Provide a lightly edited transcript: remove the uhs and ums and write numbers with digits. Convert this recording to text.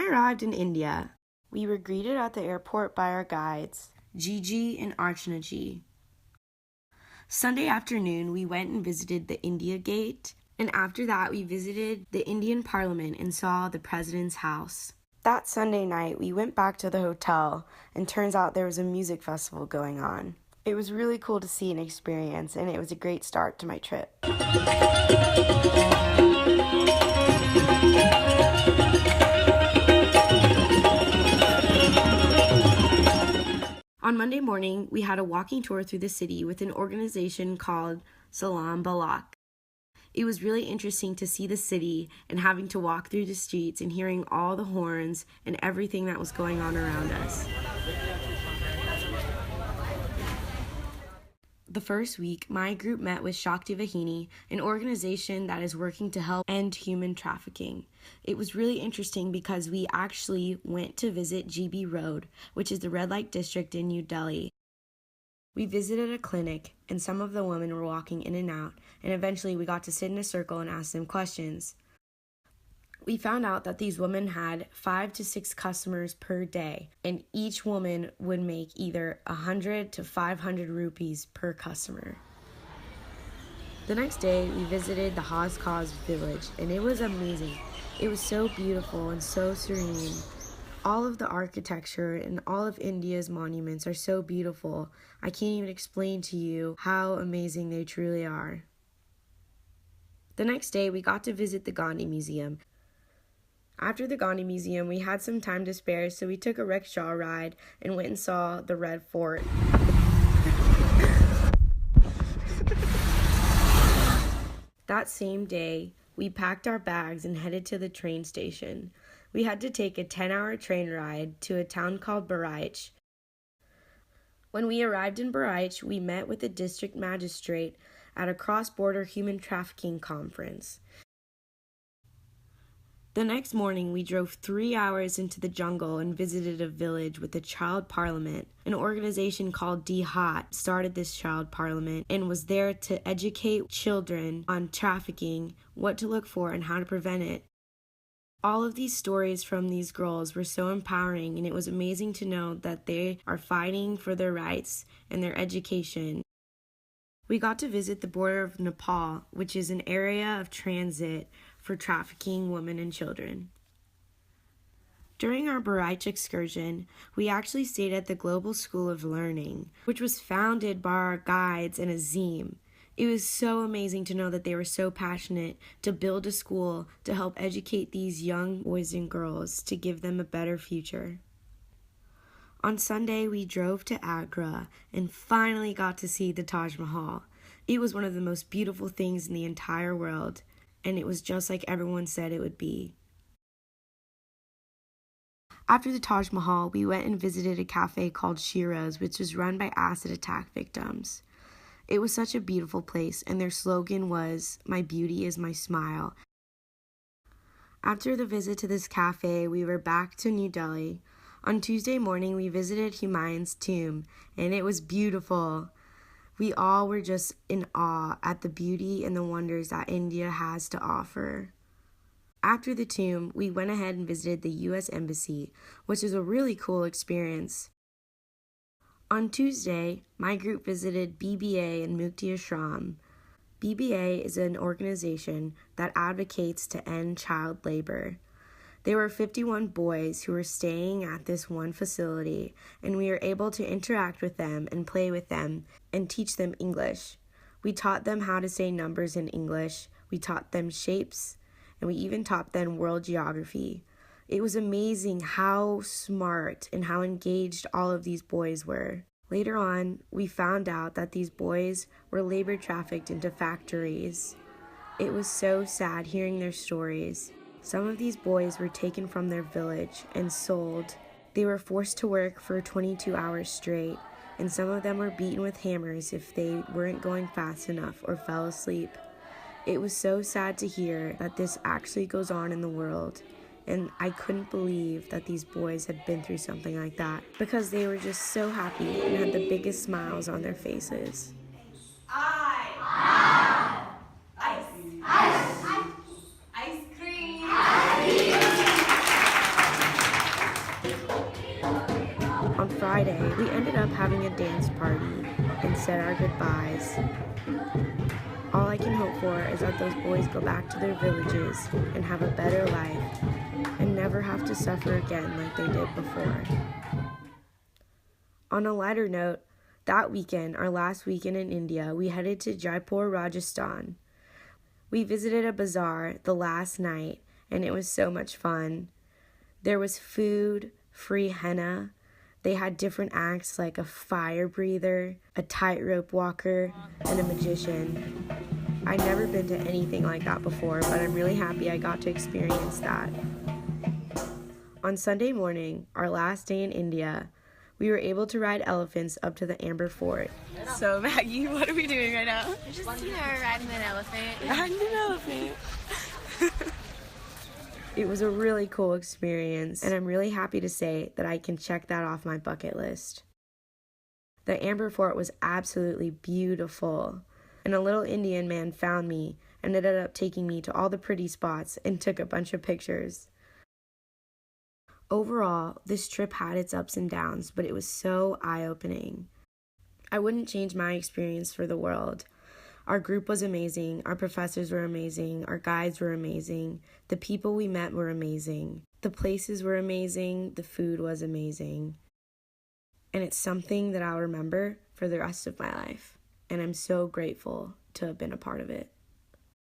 arrived in India, we were greeted at the airport by our guides, Gigi and Archana Ji. Sunday afternoon, we went and visited the India Gate, and after that, we visited the Indian Parliament and saw the President's house. That Sunday night, we went back to the hotel, and turns out there was a music festival going on. It was really cool to see and experience, and it was a great start to my trip. On Monday morning, we had a walking tour through the city with an organization called Salam Balak. It was really interesting to see the city and having to walk through the streets and hearing all the horns and everything that was going on around us. The first week, my group met with Shakti Vahini, an organization that is working to help end human trafficking. It was really interesting because we actually went to visit GB Road, which is the red light district in New Delhi. We visited a clinic, and some of the women were walking in and out, and eventually we got to sit in a circle and ask them questions. We found out that these women had 5 to 6 customers per day, and each woman would make either 100 to 500 rupees per customer. The next day, we visited the Haz Kaz village, and it was amazing. It was so beautiful and so serene. All of the architecture and all of India's monuments are so beautiful. I can't even explain to you how amazing they truly are. The next day, we got to visit the Gandhi Museum. After the Gandhi Museum, we had some time to spare, so we took a rickshaw ride and went and saw the Red Fort. That same day, we packed our bags and headed to the train station. We had to take a 10-hour train ride to a town called Bahraich. When we arrived in Bahraich, we met with the district magistrate at a cross-border human trafficking conference. The next morning, we drove 3 hours into the jungle and visited a village with a child parliament. An organization called DHAT started this child parliament and was there to educate children on trafficking, what to look for, and how to prevent it. All of these stories from these girls were so empowering, and it was amazing to know that they are fighting for their rights and their education. We got to visit the border of Nepal, which is an area of transit for trafficking women and children. During our Bahraich excursion, we actually stayed at the Global School of Learning, which was founded by our guides and Azim. It was so amazing to know that they were so passionate to build a school to help educate these young boys and girls to give them a better future. On Sunday, we drove to Agra and finally got to see the Taj Mahal. It was one of the most beautiful things in the entire world, and it was just like everyone said it would be. After the Taj Mahal, we went and visited a cafe called Shiraz, which was run by acid attack victims. It was such a beautiful place, and their slogan was, "My beauty is my smile." After the visit to this cafe, we were back to New Delhi. On Tuesday morning, we visited Humayun's tomb, and it was beautiful. We all were just in awe at the beauty and the wonders that India has to offer. After the tomb, we went ahead and visited the U.S. Embassy, which was a really cool experience. On Tuesday, my group visited BBA in Mukti Ashram. BBA is an organization that advocates to end child labor. There were 51 boys who were staying at this one facility, and we were able to interact with them and play with them and teach them English. We taught them how to say numbers in English, we taught them shapes, and we even taught them world geography. It was amazing how smart and how engaged all of these boys were. Later on, we found out that these boys were labor trafficked into factories. It was so sad hearing their stories. Some of these boys were taken from their village and sold. They were forced to work for 22 hours straight, and some of them were beaten with hammers if they weren't going fast enough or fell asleep. It was so sad to hear that this actually goes on in the world, and I couldn't believe that these boys had been through something like that because they were just so happy and had the biggest smiles on their faces. Friday, we ended up having a dance party and said our goodbyes. All I can hope for is that those boys go back to their villages and have a better life and never have to suffer again like they did before. On a lighter note, that weekend, our last weekend in India, we headed to Jaipur, Rajasthan. We visited a bazaar the last night, and it was so much fun. There was food, free henna. They had different acts like a fire breather, a tightrope walker, and a magician. I'd never been to anything like that before, but I'm really happy I got to experience that. On Sunday morning, our last day in India, we were able to ride elephants up to the Amber Fort. So Maggie, what are we doing right now? We're just, riding an elephant. Riding an elephant. It was a really cool experience, and I'm really happy to say that I can check that off my bucket list. The Amber Fort was absolutely beautiful, and a little Indian man found me and ended up taking me to all the pretty spots and took a bunch of pictures. Overall, this trip had its ups and downs, but it was so eye-opening. I wouldn't change my experience for the world. Our group was amazing, our professors were amazing, our guides were amazing, the people we met were amazing, the places were amazing, the food was amazing. And it's something that I'll remember for the rest of my life, and I'm so grateful to have been a part of it.